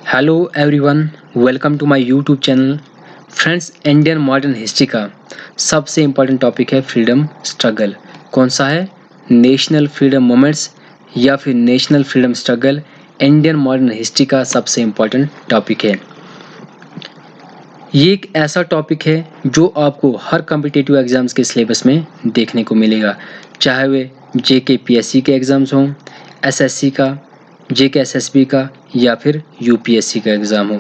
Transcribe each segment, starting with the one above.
Hello everyone, welcome to my YouTube channel. Friends, Indian modern history का सबसे important topic है freedom struggle. कौन सा है? नेशनल फ्रीडम मूवमेंट्स या फिर national freedom struggle Indian modern history का सबसे इम्पोर्टेंट टॉपिक है। ये एक ऐसा टॉपिक है जो आपको हर कॉम्पिटिटिव एग्जाम्स के सिलेबस में देखने को मिलेगा, चाहे वे जेके पीएससी के एग्ज़ाम्स हों, एसएससी का, जेके एसएसबी का या फिर यूपीएससी का एग्ज़ाम हो।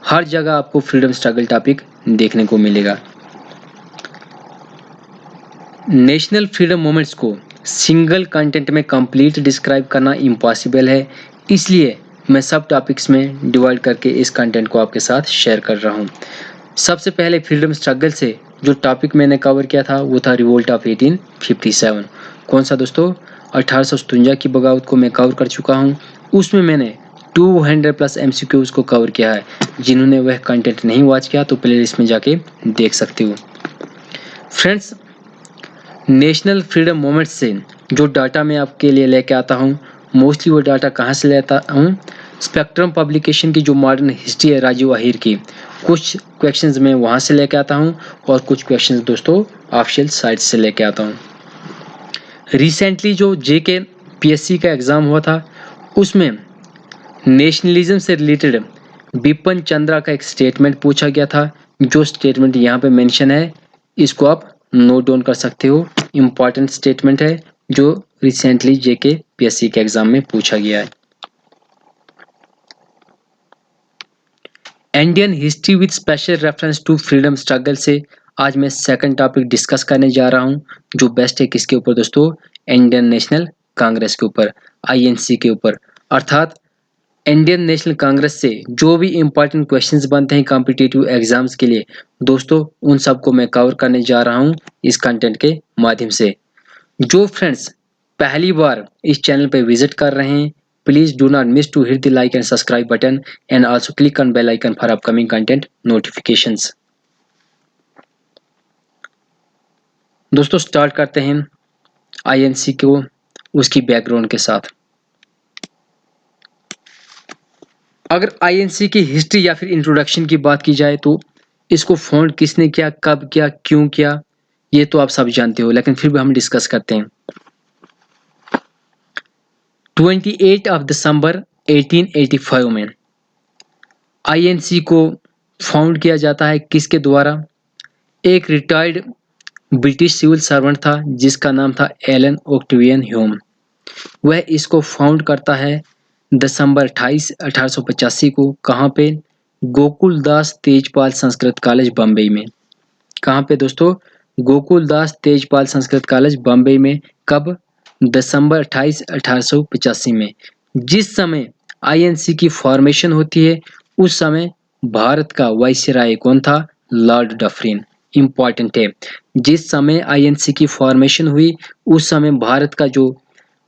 हर जगह आपको फ्रीडम स्ट्रगल टॉपिक देखने को मिलेगा। नेशनल फ्रीडम मूवमेंट्स को सिंगल कंटेंट में कंप्लीट डिस्क्राइब करना इम्पॉसिबल है, इसलिए मैं सब टॉपिक्स में डिवाइड करके इस कंटेंट को आपके साथ शेयर कर रहा हूँ। सबसे पहले फ्रीडम स्ट्रगल से जो टॉपिक मैंने कवर किया था वो था रिवोल्ट ऑफ 1857। कौन सा दोस्तों? 1857 की बगावत को मैं कवर कर चुका हूँ। उसमें मैंने 200+ MCQs को कवर किया है। जिन्होंने वह कंटेंट नहीं वॉच किया तो प्लेलिस्ट में जाके देख सकते हो। फ्रेंड्स, नेशनल फ्रीडम मूवमेंट से जो डाटा मैं आपके लिए लेके आता हूँ, मोस्टली वो डाटा कहाँ से लेता हूँ? स्पेक्ट्रम पब्लिकेशन की जो मॉडर्न हिस्ट्री है राजीव अहीर की, कुछ क्वेश्चंस मैं वहाँ से लेके आता हूँ और कुछ क्वेश्चंस दोस्तों ऑफिशियल साइट से लेके आता हूँ। रिसेंटली जो जेके पीएससी का एग्ज़ाम हुआ था उसमें नेशनलिज्म से रिलेटेड बिपिन चंद्रा का एक स्टेटमेंट पूछा गया था। जो स्टेटमेंट यहाँ पे मेंशन है, इसको आप नोट डाउन कर सकते हो। इम्पॉर्टेंट स्टेटमेंट है जो रिसेंटली जेके पीएससी के एग्जाम में पूछा गया है। Indian history with special reference to freedom struggle से आज मैं सेकंड टॉपिक डिस्कस करने जा रहा हूँ, जो बेस्ट है किसके ऊपर दोस्तों? इंडियन नेशनल कांग्रेस के ऊपर, आईएनसी के ऊपर। अर्थात इंडियन नेशनल कांग्रेस से जो भी इंपॉर्टेंट क्वेश्चंस बनते हैं कॉम्पिटिटिव एग्जाम्स के लिए दोस्तों, उन सबको मैं कवर करने जा रहा हूं इस कंटेंट के माध्यम से। जो फ्रेंड्स पहली बार इस चैनल पे विजिट कर रहे हैं, please do not miss to hit the like and subscribe button and also click on bell icon for upcoming content notifications. दोस्तों स्टार्ट करते हैं आईएनसी को उसकी बैकग्राउंड के साथ। अगर आईएनसी की हिस्ट्री या फिर इंट्रोडक्शन की बात की जाए तो इसको फाउंड किसने किया, कब किया, क्यों किया, ये तो आप सब जानते हो, लेकिन फिर भी हम डिस्कस करते हैं। 28 दिसंबर 1885 में आईएनसी को फाउंड किया जाता है। किसके द्वारा? एक रिटायर्ड ब्रिटिश सिविल सर्वेंट था जिसका नाम था एलन ऑक्टेवियन ह्यूम। वह इसको फाउंड करता है दिसंबर 28, 1885 को। कहाँ पे? गोकुलदास तेजपाल संस्कृत कॉलेज बम्बई में। कहाँ पे दोस्तों? गोकुलदास तेजपाल संस्कृत कॉलेज बम्बई में। कब? दिसंबर 28, 1885 में। जिस समय आईएनसी की फॉर्मेशन होती है उस समय भारत का वाइसराय कौन था? Lord Dufferin. इंपॉर्टेंट है, जिस समय आईएनसी की फॉर्मेशन हुई उस समय भारत का जो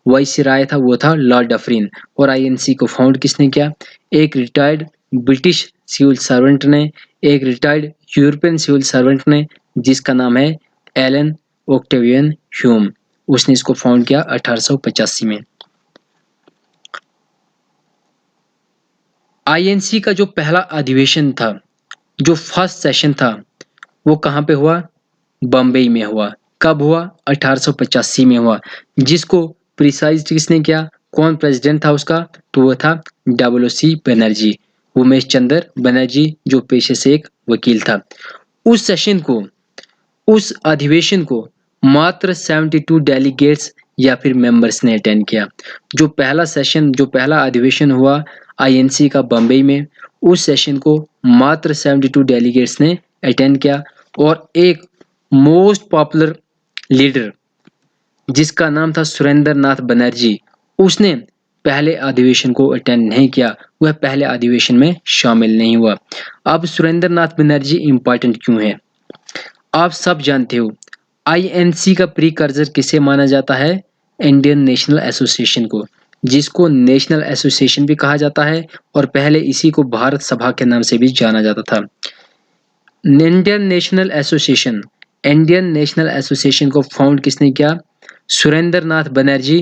वाइसराय था वो था लॉर्ड डफरिन। और आईएनसी को फाउंड किसने किया? एक रिटायर्ड ब्रिटिश सिविल सर्वेंट ने, एक रिटायर्ड यूरोपियन सिविल सर्वेंट ने, जिसका नाम है एलन ऑक्टेवियन ह्यूम। उसने इसको फाउंड किया 1885 में। आईएनसी का जो पहला अधिवेशन था, जो फर्स्ट सेशन था, वो कहाँ पे हुआ? बम्बई में हुआ। कब हुआ? 1885 में हुआ। जिसको प्रिसाइज किसने किया? कौन प्रेसिडेंट था उसका? तो वो था डब्ल्यूसी बनर्जी, उमेश चंद्र बनर्जी, जो पेशे से एक वकील था। उस सेशन को, उस अधिवेशन को मात्र 72 डेलीगेट्स या फिर मेंबर्स ने अटेंड किया। जो पहला सेशन, जो पहला अधिवेशन हुआ आईएनसी का बम्बई में, उस सेशन को मात्र 72 डेलीगेट्स ने अटेंड किया। और एक मोस्ट पॉपुलर लीडर जिसका नाम था सुरेंद्र नाथ बनर्जी, उसने पहले अधिवेशन को अटेंड नहीं किया, वह पहले अधिवेशन में शामिल नहीं हुआ। अब सुरेंद्र नाथ बनर्जी इंपॉर्टेंट क्यों है? आप सब जानते हो आईएनसी का प्रीकर्सर किसे माना जाता है? इंडियन नेशनल एसोसिएशन को, जिसको नेशनल एसोसिएशन भी कहा जाता है और पहले इसी को भारत सभा के नाम से भी जाना जाता था। Indian national association, Indian national association को फाउंड किसने किया? सुरेंद्र नाथ बनर्जी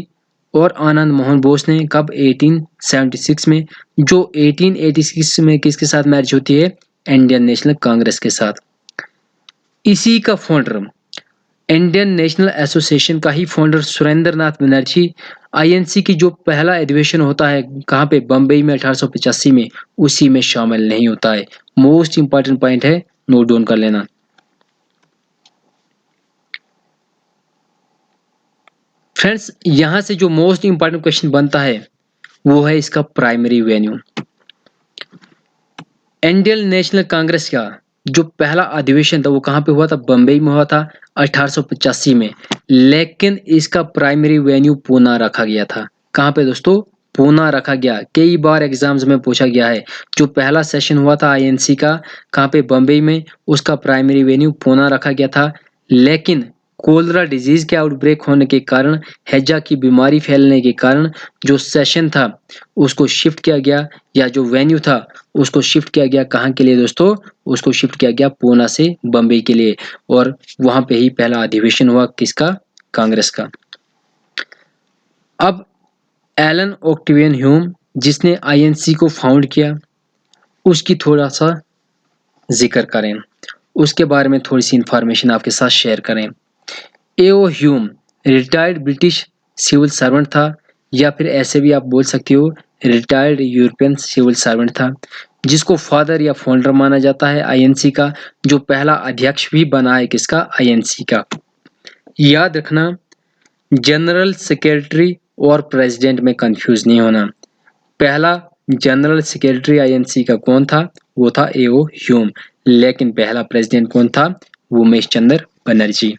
और आनंद मोहन बोस ने कब 1876 में, जो 1886 में किसके साथ मैरिज होती है, इंडियन नेशनल कांग्रेस के साथ। इसी का फाउंडर, इंडियन नेशनल एसोसिएशन का ही फाउंडर सुरेंद्र नाथ बनर्जी, आईएनसी की जो पहला अधिवेशन होता है कहाँ पे, बम्बई में 1885 में, उसी में शामिल नहीं होता है। मोस्ट इंपॉर्टेंट पॉइंट है, नोट डाउन कर लेना। फ्रेंड्स, यहां से जो मोस्ट इंपॉर्टेंट क्वेश्चन बनता है वो है इसका primary venue. Indian national Congress का जो पहला अधिवेशन था वो कहाँ पे हुआ था, बम्बई में हुआ था 1885 में, लेकिन इसका प्राइमरी वेन्यू पूना रखा गया था। कहाँ पे दोस्तों, पूना रखा गया। कई बार एग्जाम्स में पूछा गया है, जो पहला सेशन हुआ था आईएनसी का कहाँ पे, बम्बई में, उसका प्राइमरी वेन्यू पूना रखा गया था, लेकिन कोलरा डिजीज के आउटब्रेक होने के कारण, हैजा की बीमारी फैलने के कारण जो सेशन था उसको शिफ्ट किया गया, या जो वेन्यू था उसको शिफ्ट किया गया। कहाँ के लिए दोस्तों, उसको शिफ्ट किया गया पूना से बम्बई के लिए, और वहां पे ही पहला अधिवेशन हुआ किसका, कांग्रेस का। अब एलन ऑक्टेवियन ह्यूम जिसने आईएनसी को फाउंड किया, उसकी थोड़ा सा जिक्र करें, उसके बारे में थोड़ी सी इंफॉर्मेशन आपके साथ शेयर करें। AO Hume retired British civil servant था, या फिर ऐसे भी आप बोल सकते हो रिटायर्ड यूरोपियन सिविल सर्वेंट था, जिसको फादर या फाउंडर माना जाता है आईएनसी का, जो पहला अध्यक्ष भी बना है किसका, आईएनसी का। याद रखना, जनरल सेक्रेटरी और प्रेसिडेंट में कंफ्यूज नहीं होना। पहला जनरल सेक्रेटरी आईएनसी का कौन था, वो था एओ ह्यूम, लेकिन पहला प्रेसिडेंट कौन था, उमेश चंद्र बनर्जी।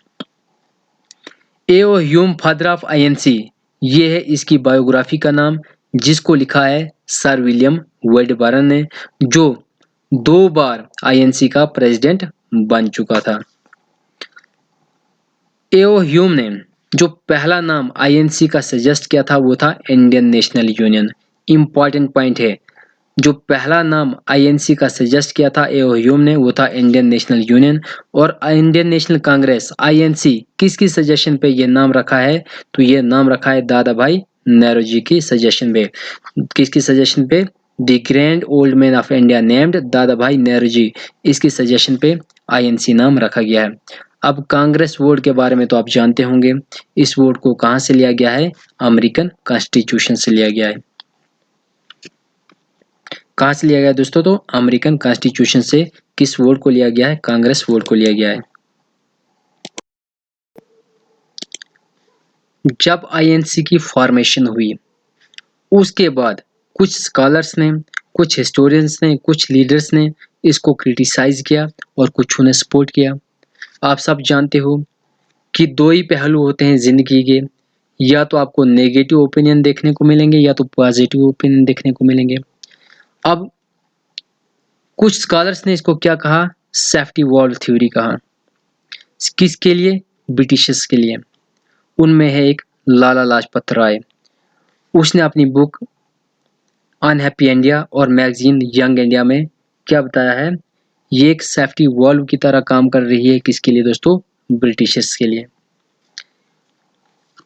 एओ ह्यूम फादर ऑफ आईएनसी, ये है इसकी बायोग्राफी का नाम, जिसको लिखा है सर विलियम वेडबर्न ने, जो 2 बार आईएनसी का प्रेसिडेंट बन चुका था। एओ ह्यूम ने जो पहला नाम आईएनसी का सजेस्ट किया था वो था Indian national union. Important point है, जो पहला नाम आईएनसी का सजेस्ट किया था एओ ह्यूम ने वो था इंडियन नेशनल यूनियन, और इंडियन नेशनल कांग्रेस आईएनसी किसकी सजेशन पे ये नाम रखा है, तो ये नाम रखा है दादा भाई नेहरू जी की सजेशन पे। किसकी सजेशन पे, the grand old man of India named दादा भाई नेहरू जी, इसकी सजेशन पे आईएनसी नाम रखा गया है। अब कांग्रेस वोट के बारे में तो आप जानते होंगे, इस वोट को कहां से लिया गया है, अमेरिकन कॉन्स्टिट्यूशन से लिया गया है। कहां से लिया गया दोस्तों, तो अमेरिकन कॉन्स्टिट्यूशन से किस वोट को लिया गया है, कांग्रेस वोट को लिया गया है। जब आईएनसी की फॉर्मेशन हुई उसके बाद कुछ स्कॉलर्स ने, कुछ हिस्टोरियंस ने, कुछ लीडर्स ने इसको क्रिटिसाइज किया और कुछ ने सपोर्ट किया। आप सब जानते हो कि 2 ही पहलू होते हैं जिंदगी के, या तो आपको नेगेटिव ओपिनियन देखने को मिलेंगे या तो पॉजिटिव ओपिनियन देखने को मिलेंगे। अब कुछ स्कॉलर्स ने इसको क्या कहा, सेफ्टी वॉल्व थ्योरी कहा। किसके लिए, ब्रिटिशर्स के लिए। उनमें है एक लाला लाजपत राय, उसने अपनी बुक अनहैप्पी इंडिया और मैगजीन यंग इंडिया में क्या बताया है, ये एक सेफ्टी वॉल्व की तरह काम कर रही है, किसके लिए दोस्तों, ब्रिटिशर्स के लिए।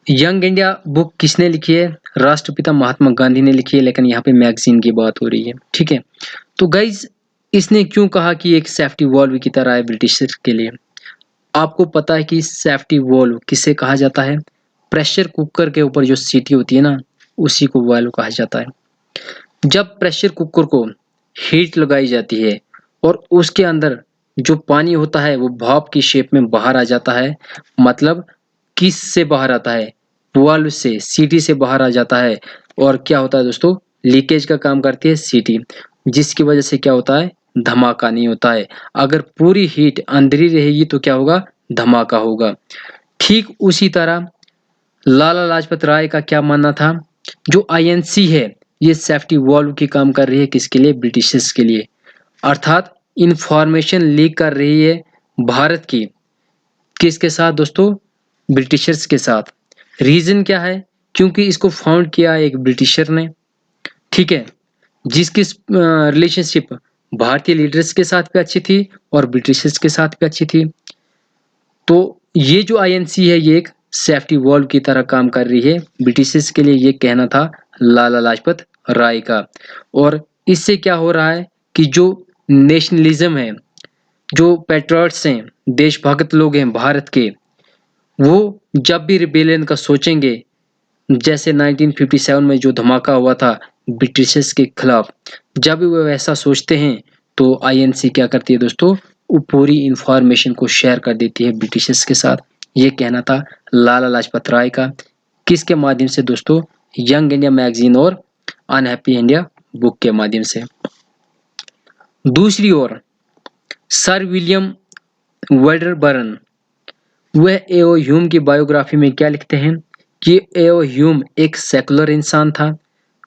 यंग इंडिया बुक किसने लिखी है, राष्ट्रपिता महात्मा गांधी ने लिखी है, लेकिन यहाँ पे मैगजीन की बात हो रही है, ठीक है। तो गाइज, इसने क्यों कहा कि एक सेफ्टी वॉल्व की तरह है ब्रिटिशर्स के लिए। आपको पता है कि सेफ्टी वॉल्व किसे कहा जाता है, प्रेशर कुकर के ऊपर जो सीटी होती है ना, उसी को वॉल्व कहा जाता है। जब प्रेशर कुकर को हीट लगाई जाती है और उसके अंदर जो पानी होता है वो भाप की शेप में बाहर आ जाता है, मतलब किस से बाहर आता है, वॉल्व से, सीटी से बाहर आ जाता है। और क्या होता है दोस्तों, लीकेज का काम करती है सीटी, जिसकी वजह से क्या होता है, धमाका नहीं होता है। अगर पूरी हीट अंदर रहेगी तो क्या होगा, धमाका होगा। ठीक उसी तरह लाला लाजपत राय का क्या मानना था, जो आईएनसी है ये सेफ्टी वॉल्व की काम कर रही है, किसके लिए, ब्रिटिशर्स के लिए। अर्थात इंफॉर्मेशन लीक कर रही है भारत की, किसके साथ दोस्तों, ब्रिटिशर्स के साथ। रीजन क्या है, क्योंकि इसको फाउंड किया एक ब्रिटिशर ने, ठीक है, जिसकी रिलेशनशिप भारतीय लीडर्स के साथ भी अच्छी थी और ब्रिटिशर्स के साथ भी अच्छी थी। तो ये जो आईएनसी है ये एक सेफ्टी वॉल्व की तरह काम कर रही है। ब्रिटिशर्स के लिए ये कहना था लाला लाजपत राय का। और इससे क्या हो रहा है कि जो नेशनलिज्म है, जो पैट्रियट्स हैं, देशभक्त लोग हैं भारत के, वो जब भी रिबेलियन का सोचेंगे, जैसे 1957 में जो धमाका हुआ था ब्रिटिशर्स के खिलाफ, जब भी वो वैसा सोचते हैं तो आईएनसी क्या करती है दोस्तों, वो पूरी इंफॉर्मेशन को शेयर कर देती है ब्रिटिशर्स के साथ। ये कहना था लाला लाजपत राय का। किसके माध्यम से दोस्तों? यंग इंडिया मैगजीन और अनहैप्पी इंडिया बुक के माध्यम से। दूसरी ओर सर विलियम वेडरबर्न, वह एओ ह्यूम की बायोग्राफी में क्या लिखते हैं कि एओ ह्यूम एक सेकुलर इंसान था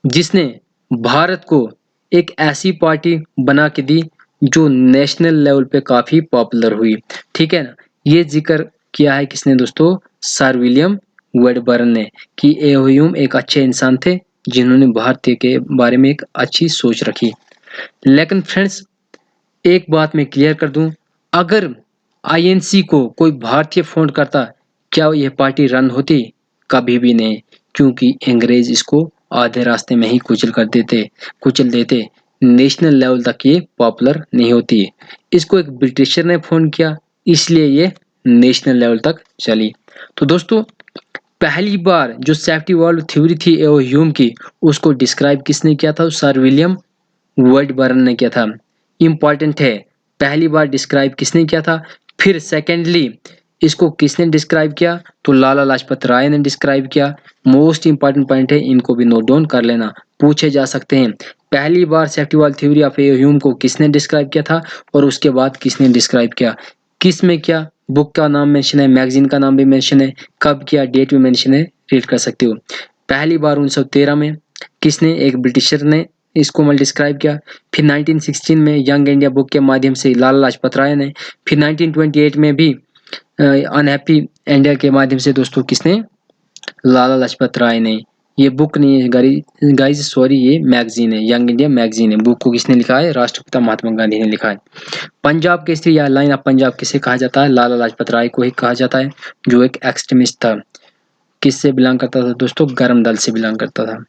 जिसने भारत को एक ऐसी पार्टी बना के दी जो नेशनल लेवल पे काफी पॉपुलर हुई। ठीक है ना? ये जिक्र किया है किसने दोस्तों? सर विलियम वेडबर्न ने, कि एओ ह्यूम एक अच्छे इंसान थे जिन्होंने भारतीय के बारे में एक अच्छी सोच रखी। लेकिन फ्रेंड्स, एक बात मैं क्लियर कर दूं, अगर आईएनसी को कोई भारतीय फाउंड करता, क्या यह पार्टी रन होती? कभी भी नहीं, क्योंकि अंग्रेज इसको आधे रास्ते में ही कुचल देते। नेशनल लेवल तक ये पॉपुलर नहीं होती। इसको एक ब्रिटिशर ने फाउंड किया, इसलिए ये नेशनल लेवल तक चली। तो दोस्तों, पहली बार जो सेफ्टी वॉल्व थ्योरी थी एओ ह्यूम की, उसको डिस्क्राइब किसने किया था? सर विलियम वेडबर्न ने किया था। इंपॉर्टेंट है, पहली बार डिस्क्राइब किसने किया था? फिर सेकेंडली इसको किसने डिस्क्राइब किया? तो लाला लाजपत राय ने डिस्क्राइब किया। मोस्ट इंपॉर्टेंट पॉइंट है, इनको भी नोट डाउन कर लेना, पूछे जा सकते हैं। पहली बार safety valve theory of Hume को किसने डिस्क्राइब किया था और उसके बाद किसने डिस्क्राइब किया? किस में किया? बुक का नाम मेंशन है, मैगजीन का नाम भी मेंशन है, कब किया डेट भी मेंशन है, रीड कर सकते हो। पहली बार 1913 में किसने? एक ब्रिटिशर ने इसको मतलब डिस्क्राइब किया। फिर 1916 में यंग इंडिया बुक के माध्यम से लाला लाजपत राय ने, फिर 1928 में भी अनहैप्पी इंडिया के माध्यम से दोस्तों किसने? लाला लाजपत राय ने। ये बुक नहीं है गाइस, सॉरी, ये मैगजीन है, यंग इंडिया मैगजीन है। बुक को किसने लिखा है? राष्ट्रपिता महात्मा गांधी ने लिखा है। पंजाब केसरी या लाइन ऑफ पंजाब किसे कहा जाता है? लाला लाजपत राय को ही कहा जाता है, जो एक एक्सट्रीमिस्ट था। किससे बिलोंग करता था दोस्तों? गरम दल से बिलोंग करता था।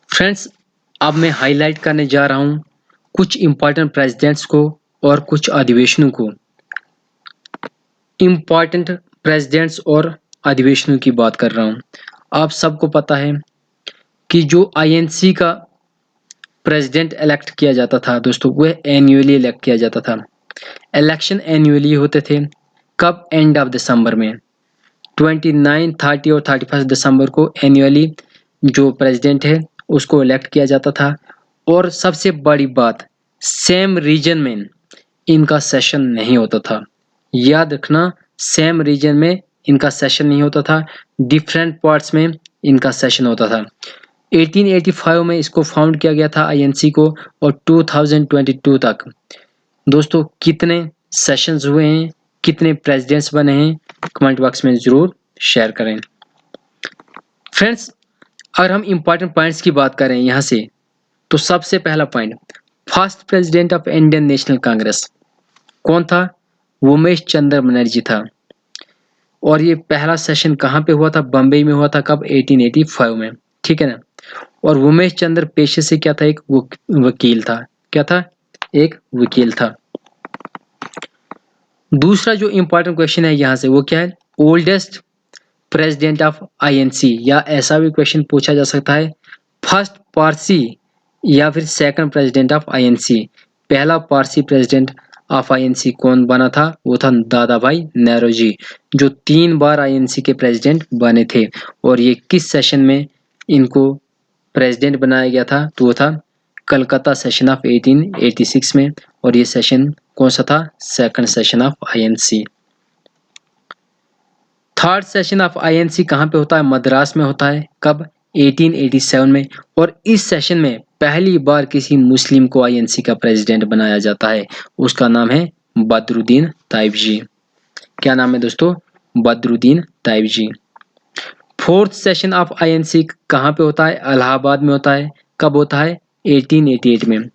फ्रेंड्स, अब मैं हाईलाइट करने जा रहा हूं कुछ इंपॉर्टेंट प्रेसिडेंट्स को और कुछ अधिवेशनों को। इंपॉर्टेंट प्रेसिडेंट्स और अधिवेशनों की बात कर रहा हूं। आप सबको पता है कि जो आईएनसी का प्रेसिडेंट इलेक्ट किया जाता था दोस्तों, वह एनुअली इलेक्ट किया जाता था। इलेक्शन एनुअली होते थे। कब? एंड ऑफ दिसंबर में, 29, 30 और 31 दिसंबर को एनुअली जो प्रेसिडेंट है उसको इलेक्ट किया जाता था। और सबसे बड़ी बात, सेम रीजन में इनका सेशन नहीं होता था। याद रखना, सेम रीजन में इनका सेशन नहीं होता था, डिफरेंट पार्ट्स में इनका सेशन होता था। 1885 में इसको फाउंड किया गया था आईएनसी को, और 2022 तक दोस्तों कितने सेशंस हुए हैं, कितने प्रेसिडेंट्स बने हैं, कमेंट बॉक्स में जरूर शेयर करें। फ्रेंड्स, अगर हम इंपॉर्टेंट पॉइंट्स की बात करें यहाँ से, तो सबसे पहला point, first president of Indian national Congress कौन था? उमेश चंद्र बनर्जी था। और ये पहला सेशन कहाँ पे हुआ था? बम्बई में हुआ था। कब? 1885 में। ठीक है ना? और उमेश चंद्र पेशे से क्या था? एक वकील था। क्या था? एक वकील था। दूसरा जो इंपॉर्टेंट क्वेश्चन है यहाँ से, वो क्या है? ओल्डेस्ट प्रेसिडेंट ऑफ आईएनसी, या ऐसा भी क्वेश्चन पूछा जा सकता है, फर्स्ट पारसी या फिर सेकंड प्रेसिडेंट ऑफ आईएनसी। पहला पारसी प्रेसिडेंट ऑफ आईएनसी कौन बना था? वो था दादा भाई नेहरू, जो 3 बार आईएनसी के प्रेसिडेंट बने थे। और ये किस सेशन में इनको प्रेसिडेंट बनाया गया था? तो वो था कलकत्ता सेशन ऑफ 1886 में। और ये सेशन कौन सा था? Second session of INC. Third session of INC कहाँ पे होता है? मद्रास में होता है। कब? 1887 में। और इस सेशन में पहली बार किसी मुस्लिम को आईएनसी का प्रेसिडेंट बनाया जाता है। उसका नाम है बदरुद्दीन ताइबजी। क्या नाम है दोस्तों? Badruddin Tyabji. Fourth session of INC कहाँ पे होता है? इलाहाबाद में होता है। कब होता है? 1888 में।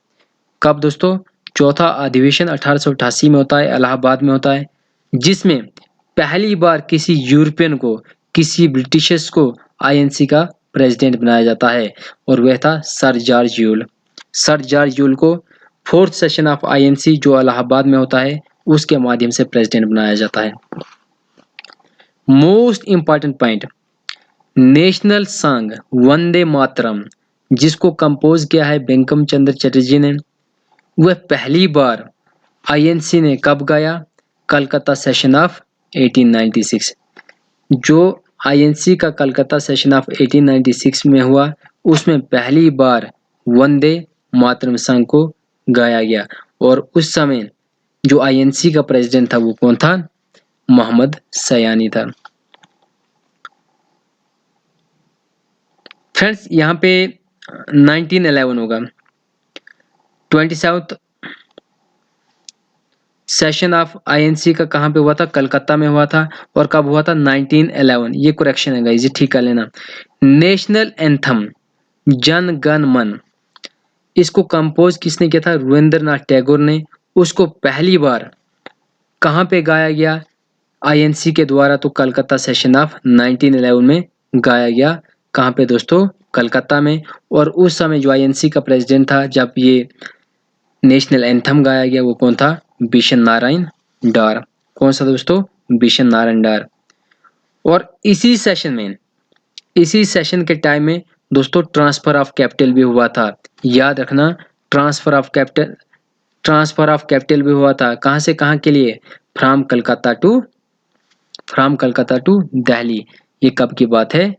कब दोस्तों? चौथा अधिवेशन 1888 में होता है, इलाहाबाद में होता है, जिसमें पहली बार किसी यूरोपियन को, किसी ब्रिटिशर्स को आईएनसी का प्रेसिडेंट बनाया जाता है और वह था sir George Yule. Sir George Yule को फोर्थ सेशन ऑफ आईएनसी जो इलाहाबाद में होता है उसके माध्यम से प्रेसिडेंट बनाया जाता है। Most important point, national song Vande Mataram जिसको कंपोज किया है बंकिम चंद्र चटर्जी ने, वह पहली बार आईएनसी ने कब गाया? Calcutta session of 1896। जो आईएनसी का कलकत्ता सेशन ऑफ 1896 में हुआ उसमें पहली बार वंदे मातरम सॉन्ग को गाया गया और उस समय जो आईएनसी का प्रेसिडेंट था वो कौन था? मोहम्मद सयानी था। फ्रेंड्स यहाँ पे 1911 होगा। 27th सेशन ऑफ आईएनसी का कहाँ पे हुआ था? कलकत्ता में हुआ था। और कब हुआ था? 1911। ये करेक्शन है गाइस, ये ठीक कर लेना। नेशनल एंथम जन गण मन, इसको कंपोज किसने किया था? रविंद्रनाथ टैगोर ने। उसको पहली बार कहाँ पे गाया गया आईएनसी के द्वारा? तो कलकत्ता सेशन ऑफ 1911 में गाया गया। कहाँ पे दोस्तों? कलकत्ता में। और उस समय जो आईएनसी का प्रेसिडेंट था जब ये नेशनल एंथम गाया गया वो कौन था? बिशन नारायण डार। कौन सा दोस्तों? बिशन नारायण डार। और इसी सेशन के टाइम में दोस्तों ट्रांसफर ऑफ कैपिटल भी हुआ था। याद रखना, ट्रांसफर ऑफ कैपिटल भी हुआ था। कहां से कहां के लिए? From Calcutta to Delhi. ये कब की बात है?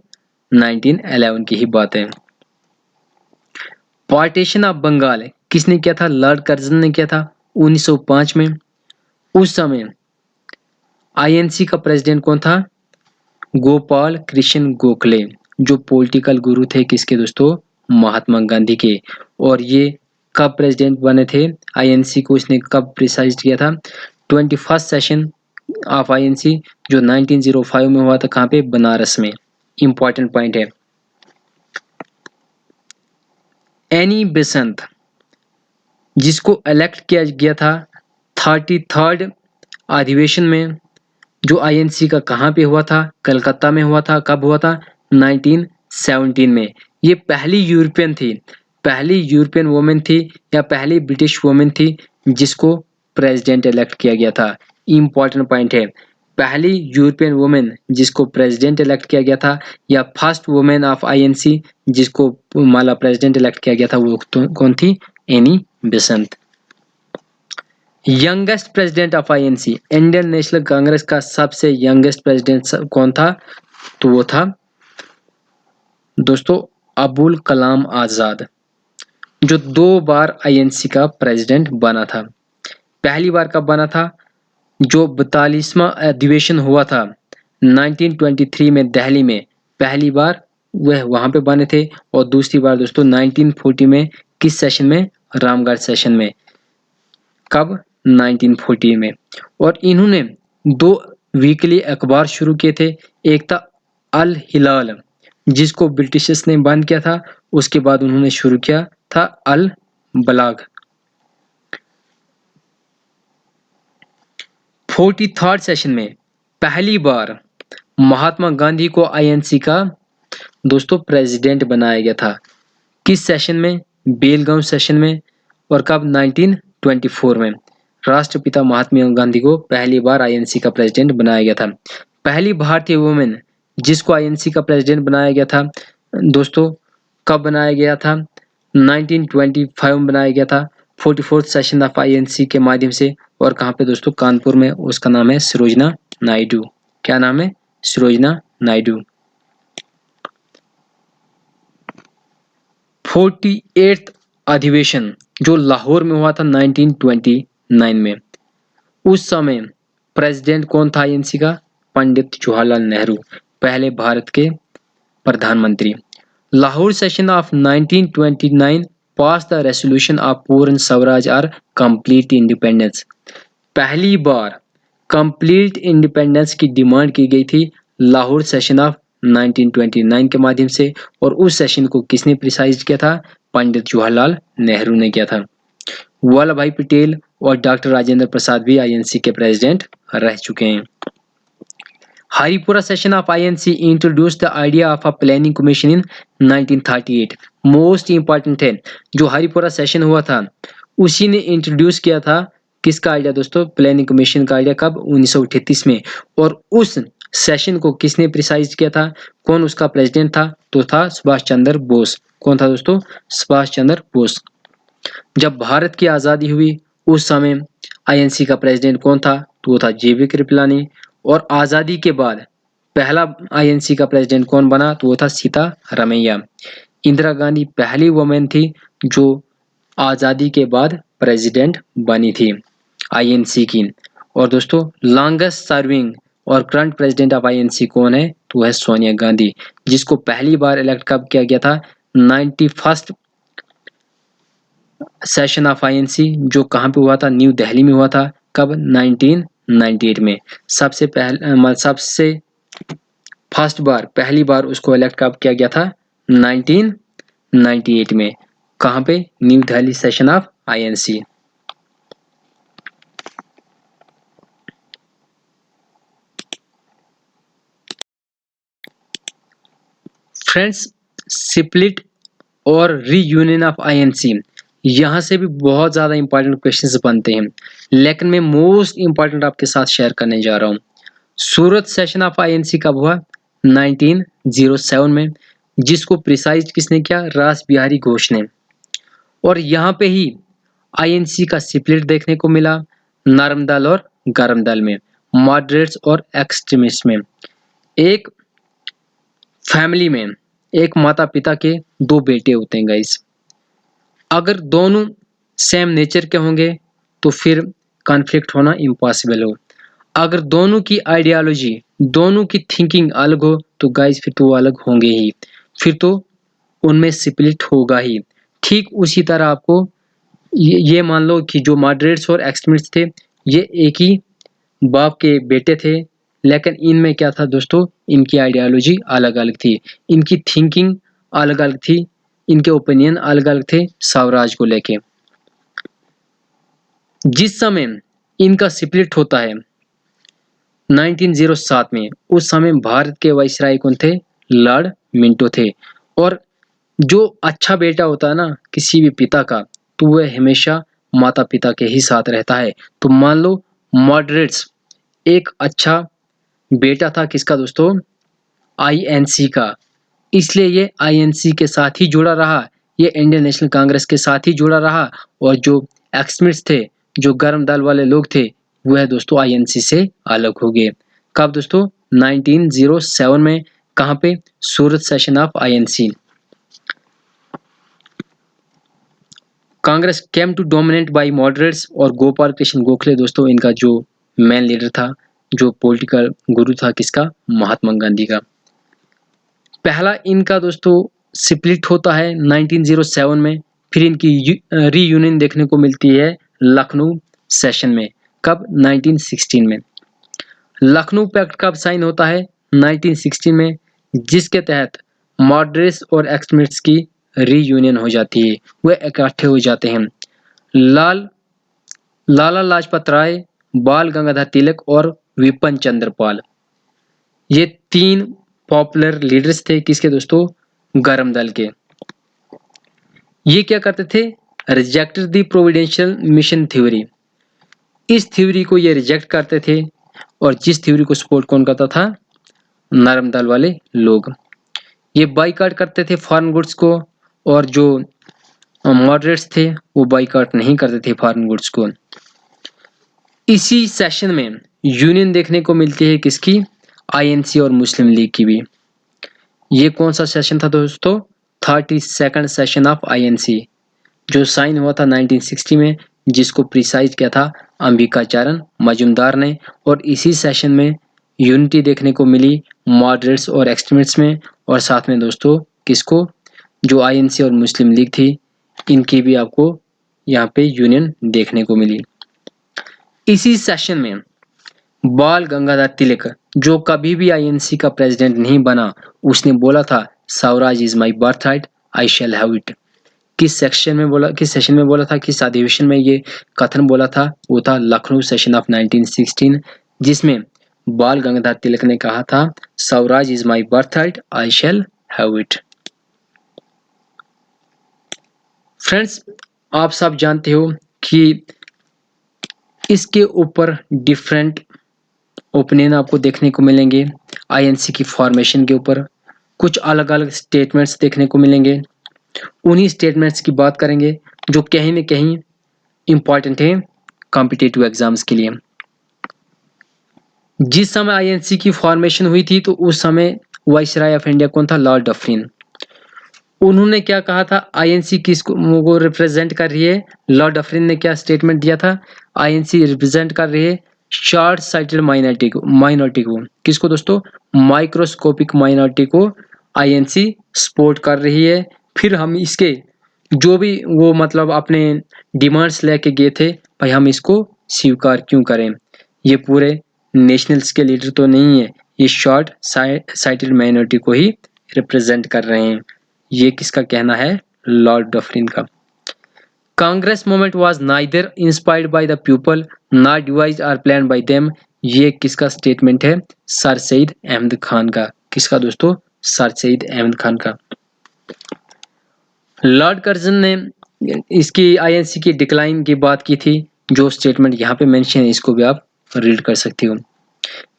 1911 की ही बात है। पार्टीशन ऑफ बंगाल किसने किया था? लॉर्ड कर्जन ने किया था 1905 में। उस समय आईएनसी का प्रेसिडेंट कौन था? गोपाल कृष्ण गोखले, जो पॉलिटिकल गुरु थे किसके दोस्तों? महात्मा गांधी के। और ये कब प्रेसिडेंट बने थे आईएनसी को? इसने कब प्रिसाइज किया था? 21st सेशन ऑफ आईएनसी जो 1905 में हुआ था। कहाँ पे? बनारस में। इंपॉर्टेंट पॉइंट है। एनी बेसेंट जिसको इलेक्ट किया गया था 33rd अधिवेशन में, जो आईएनसी का कहाँ पे हुआ था? कलकत्ता में हुआ था। कब हुआ था? 1917 में। ये पहली यूरोपियन वुमेन थी या पहली ब्रिटिश वुमेन थी जिसको प्रेसिडेंट इलेक्ट किया गया था। इंपॉर्टेंट पॉइंट है, पहली यूरोपियन वुमेन जिसको प्रेसिडेंट इलेक्ट किया गया था या फर्स्ट वुमेन ऑफ आईएनसी जिसको माला प्रेसिडेंट इलेक्ट किया गया था वो कौन थी? Annie Besant. Youngest president of INC, Indian national Congress का सबसे यंगेस्ट प्रेसिडेंट कौन था? तो वो था दोस्तों अबुल कलाम आजाद, जो 2 बार आईएनसी का प्रेसिडेंट बना था। पहली बार कब बना था? जो 42वां अधिवेशन हुआ था 1923 में दिल्ली में, पहली बार वह वहां पे बने थे। और दूसरी बार दोस्तों 1940 में किस सेशन में? रामगढ़ सेशन में। कब? 1940 में। और इन्होंने 2 वीकली अखबार शुरू किए थे। एक था अल हिलाल जिसको ब्रिटिशर्स ने बंद किया था, उसके बाद उन्होंने शुरू किया था अल बलाग। 43rd सेशन में पहली बार महात्मा गांधी को आईएनसी का दोस्तों प्रेसिडेंट बनाया गया था। किस सेशन में? बेलगांव सेशन में। और कब? 1924 में। राष्ट्रपिता महात्मा गांधी को पहली बार आईएनसी का प्रेसिडेंट बनाया गया था। पहली भारतीय वुमेन जिसको आईएनसी का प्रेसिडेंट बनाया गया था दोस्तों, कब बनाया गया था? 1925 में बनाया गया था 44th सेशन ऑफ आईएनसी के माध्यम से। और कहाँ पे दोस्तों? कानपुर में। उसका नाम है सरोजना नायडू। क्या नाम है? सरोजना नायडू। 48th अधिवेशन जो लाहौर में हुआ था 1929 में, उस समय प्रेसिडेंट कौन था आईएनसी का? पंडित जवाहरलाल नेहरू, पहले भारत के प्रधानमंत्री। Lahore session of 1929 pass the resolution of पूर्ण स्वराज और कंप्लीट इंडिपेंडेंस। पहली बार कंप्लीट इंडिपेंडेंस की डिमांड की गई थी लाहौर सेशन ऑफ 1929 के माध्यम से। और उस सेशन को किसने प्रिसाइज किया था? पंडित जवाहरलाल नेहरू ने किया था। वल्लभ भाई पटेल और डॉक्टर राजेंद्र प्रसाद भी आईएनसी के प्रेसिडेंट रह चुके हैं। Haripura session of INC introduced the idea of a planning commission in 1938। Most important है, जो हरिपुरा सेशन हुआ था उसी ने इंट्रोड्यूस किया था किसका आइडिया दोस्तों, प्लानिंग कमीशन का आइडिया। कब? 1938 में। और उस सेशन को किसने प्रिसाइज किया था, कौन उसका प्रेसिडेंट था, तो था सुभाष चंद्र बोस। कौन था दोस्तों? सुभाष चंद्र बोस। जब भारत की आजादी हुई उस समय आईएनसी का प्रेसिडेंट कौन था, तो वो था जेबी कृपलानी। और आजादी के बाद पहला आईएनसी का प्रेसिडेंट कौन बना, तो वो था सीतारामैया। इंदिरा गांधी पहली वुमेन थी जो आजादी के बाद प्रेसिडेंट बनी थी आईएनसी की। और दोस्तों लॉन्गेस्ट सर्विंग और करंट प्रेसिडेंट ऑफ आईएनसी कौन है, तो है सोनिया गांधी, जिसको पहली बार इलेक्ट कब किया गया था, 91st सेशन ऑफ आईएनसी, जो कहाँ पे हुआ था, न्यू दिल्ली में हुआ था। कब? 1998 में। सबसे फर्स्ट बार, पहली बार उसको इलेक्ट कब किया गया था, 1998 में। कहाँ पे? New Delhi session of INC. Friends, split और रीयूनियन ऑफ आईएनसी, यहाँ से भी बहुत ज़्यादा इंपॉर्टेंट क्वेश्चंस बनते हैं, लेकिन मैं मोस्ट इंपॉर्टेंट आपके साथ शेयर करने जा रहा हूँ। सूरत सेशन ऑफ आईएनसी कब हुआ? 1907 में, जिसको प्रिसाइज किसने किया? रास बिहारी घोष ने। और यहाँ पे ही आईएनसी का स्प्लिट देखने को मिला नरम दल और गरम दल में, मॉडरेट्स और एक्सट्रीमिस्ट में। एक फैमिली में एक माता पिता के दो बेटे होते हैं गाइस। अगर दोनों सेम नेचर के होंगे तो फिर कॉन्फ्लिक्ट होना इम्पॉसिबल हो। अगर दोनों की आइडियोलॉजी, दोनों की थिंकिंग अलग हो तो गाइस फिर तो वो अलग होंगे ही, फिर तो उनमें स्प्लिट होगा ही। ठीक उसी तरह आपको ये मान लो कि जो मॉडरेट्स और एक्सट्रीमिस्ट थे ये एक ही बाप के बेटे थे, लेकिन इनमें क्या था दोस्तों, इनकी आइडियोलॉजी अलग अलग थी, इनकी थिंकिंग अलग अलग थी, इनके ओपिनियन अलग अलग थे स्वराज को लेके। जिस समय इनका स्प्लिट होता है 1907 में, उस समय भारत के वाइसराय कौन थे? लॉर्ड मिंटो थे। और जो अच्छा बेटा होता है ना किसी भी पिता का, तो वह हमेशा माता पिता के ही साथ रहता है। तो मान लो मॉडरेट्स एक अच्छा बेटा था किसका दोस्तों? आईएनसी का, इसलिए ये आईएनसी के साथ ही जुड़ा रहा, ये इंडियन नेशनल कांग्रेस के साथ ही जुड़ा रहा। और जो एक्सट्रीमिस्ट थे, जो गर्म दल वाले लोग थे, वह दोस्तों आईएनसी से अलग हो गए। कब दोस्तों? 1907 में। कहाँ पे? Surat session of INC. Congress came to dominate by moderates. और गोपाल कृष्ण गोखले दोस्तों इनका जो मेन लीडर था, जो पॉलिटिकल गुरु था किसका? महात्मा गांधी का। पहला इनका दोस्तों स्प्लिट होता है 1907 में, फिर इनकी रीयूनियन देखने को मिलती है लखनऊ सेशन में। कब? 1916 में। लखनऊ पैक्ट कब साइन होता है? 1916 में, जिसके तहत मॉडरेट्स और एक्सट्रीमिस्ट्स की रीयूनियन हो जाती है, वे इकट्ठे हो जाते हैं। लाला लाजपत राय, बाल गंगाधर तिलक और विपिन चंद्र पाल, ये तीन पॉपुलर लीडर्स थे किसके दोस्तों? गरम दल के। ये क्या करते थे? Rejected the providential mission theory. इस थ्योरी को ये रिजेक्ट करते थे, और जिस थ्योरी को सपोर्ट कौन करता था? नरम दल वाले लोग। ये बाइकआउट करते थे फॉरेन गुड्स को, और जो मॉडरेट्स थे वो बाइकआउट नहीं करते थे फॉरेन गुड्स को। इसी सेशन में यूनियन देखने को मिलती है किसकी? आईएनसी और मुस्लिम लीग की भी। ये कौन सा सेशन था दोस्तों? 32nd सेशन ऑफ आईएनसी, जो साइन हुआ था 1960 में, जिसको प्रिसाइज किया था अंबिकाचरण मजूमदार ने। और इसी सेशन में यूनिटी देखने को मिली मॉडरेट्स और एक्सट्रीमिस्ट्स में, और साथ में दोस्तों किसको? जो आईएनसी और मुस्लिम लीग थी, इनकी भी आपको यहाँ पे यूनियन देखने को मिली। इसी सेशन में बाल गंगाधर तिलक, जो कभी भी आईएनसी का प्रेसिडेंट नहीं बना, उसने बोला था Swaraj is my birthright, I shall have it. किस सेशन में बोला था, किस अधिवेशन में ये कथन बोला था? वो था लखनऊ सेशन ऑफ 1916, जिसमें बाल गंगाधर तिलक ने कहा था, Swaraj is my birth right, I shall have it. Friends, आप सब जानते हो कि इसके ऊपर डिफरेंट ओपिनियन आपको देखने को मिलेंगे। आईएनसी की फॉर्मेशन के ऊपर कुछ अलग अलग स्टेटमेंट्स देखने को मिलेंगे। उन्हीं स्टेटमेंट्स की बात करेंगे जो कहीं न कहीं इंपॉर्टेंट है कॉम्पिटिटिव एग्जाम्स के लिए। जिस समय आईएनसी की फॉर्मेशन हुई थी तो उस समय वाइसराय ऑफ इंडिया कौन था? Lord Dufferin. उन्होंने क्या कहा था? आईएनसी किसको रिप्रेजेंट कर रही है? लॉर्ड डफरिन ने क्या स्टेटमेंट दिया था? आईएनसी रिप्रेजेंट कर रही है शॉर्ट साइटेड माइनॉरिटी को। किसको दोस्तों? माइक्रोस्कोपिक माइनॉरिटी को आईएनसी सपोर्ट कर रही है। फिर हम इसके जो भी वो मतलब अपने डिमांड्स लेके गए थे, भाई हम इसको स्वीकार क्यों करें? ये पूरे नेशनल्स के लीडर तो नहीं है, ये शॉर्ट साइटेड माइनॉरिटी को ही रिप्रेजेंट कर रहे हैं। ये किसका कहना है? लॉर्ड डफरिन का। Congress movement was neither inspired by the people not devised और प्लान्ड बाय देम। ये किसका स्टेटमेंट है? सर सैयद अहमद खान का। किसका दोस्तों? सर सैयद अहमद खान का। लॉर्ड कर्जन ने इसकी आईएनसी की डिक्लाइन की बात की थी। जो स्टेटमेंट यहाँ पे मेंशन है इसको भी आप रीड कर सकते हो।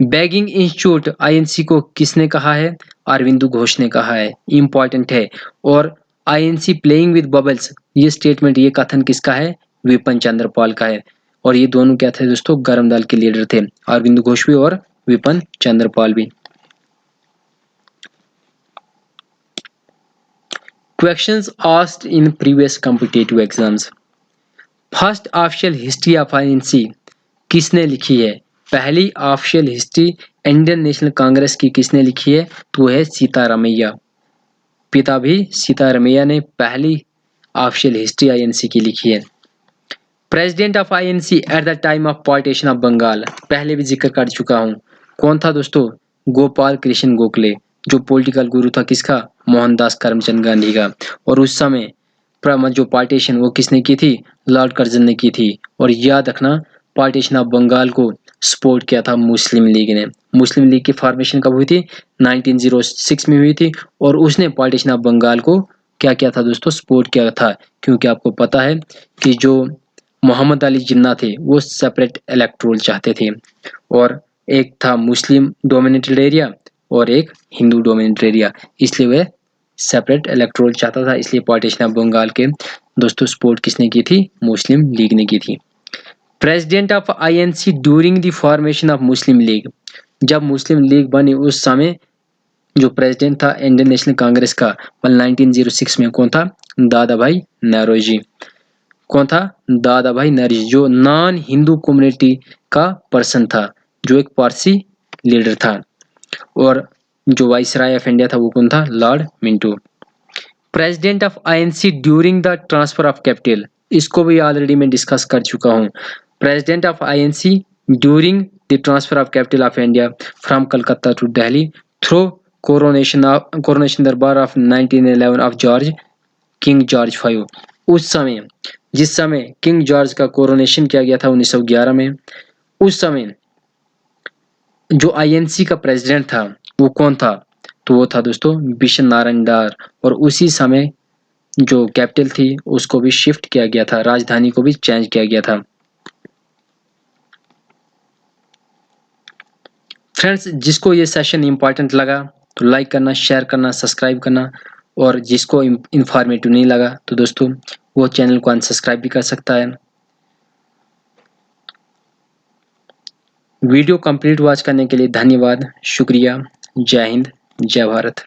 बैगिंग इंस्टीट्यूट आईएनसी को किसने कहा है? अरविंदो घोष ने कहा है। इंपॉर्टेंट है। और आईएनसी प्लेइंग विद बबल्स, ये स्टेटमेंट, ये कथन किसका है? विपिन चंद्र पाल का है। और ये दोनों क्या थे दोस्तों? गर्म दल के लीडर थे, अरविंदो घोष भी और विपिन चंद्र पाल भी। Questions asked in previous competitive exams. First official history of INC किसने लिखी है? पहली official history Indian national Congress की किसने लिखी है? तो वो है सीतारामैया। पिता भी सीतारामैया ने पहली ऑफिशियल हिस्ट्री आईएनसी की लिखी है। President of INC at the time of partition of Bengal, पहले भी जिक्र कर चुका हूँ। कौन था दोस्तों? गोपाल कृष्ण गोखले, जो पॉलिटिकल गुरु था किसका? मोहनदास करमचंद गांधी का। और उस समय जो पार्टीशन वो किसने की थी? लॉर्ड कर्जन ने की थी। और याद रखना, पार्टीशन ऑफ बंगाल को सपोर्ट किया था मुस्लिम लीग ने। मुस्लिम लीग की फॉर्मेशन कब हुई थी? 1906 में हुई थी। और उसने पार्टीशन ऑफ बंगाल को क्या किया था दोस्तों? सपोर्ट किया था। क्योंकि आपको पता है कि जो मोहम्मद अली जिन्ना थे वो सेपरेट इलेक्टोरल चाहते थे। और एक था मुस्लिम डोमिनेटेड एरिया और एक हिंदू डोमिनेटेड एरिया, इसलिए वह सेपरेट इलेक्टोरल चाहता था। इसलिए पार्टीशन ऑफ बंगाल के दोस्तों सपोर्ट किसने की थी? मुस्लिम लीग ने की थी। President of INC during the formation of Muslim league, जब मुस्लिम लीग बनी उस समय जो प्रेसिडेंट था इंडियन नेशनल कांग्रेस का 1906 में कौन था? दादा भाई नौरोजी। कौन था? दादा भाई नौरोजी, जो नॉन हिंदू कम्युनिटी का पर्सन था, जो एक पारसी लीडर था। और जो वाइसराय ऑफ इंडिया था वो कौन था? Lord Minto. President of INC during the transfer of capital, इसको भी ऑलरेडी मैं डिस्कस कर चुका हूँ। President of INC during the transfer of capital of India from Calcutta to Delhi through coronation durbar of 1911 of King George V। उस समय, जिस समय किंग जॉर्ज का कोरोनेशन किया गया था 1911 में, उस समय जो आईएनसी का प्रेसिडेंट था वो कौन था? तो वो था दोस्तों बिशन नारायण डार। और उसी समय जो कैपिटल थी उसको भी शिफ्ट किया गया था, राजधानी को भी चेंज किया गया था। फ्रेंड्स, जिसको ये सेशन इंपॉर्टेंट लगा तो लाइक करना, शेयर करना, सब्सक्राइब करना। और जिसको इंफॉर्मेटिव नहीं लगा तो दोस्तों वो चैनल को अनसब्सक्राइब भी कर सकता है। वीडियो कंप्लीट वॉच करने के लिए धन्यवाद, शुक्रिया। जय हिंद, जय भारत।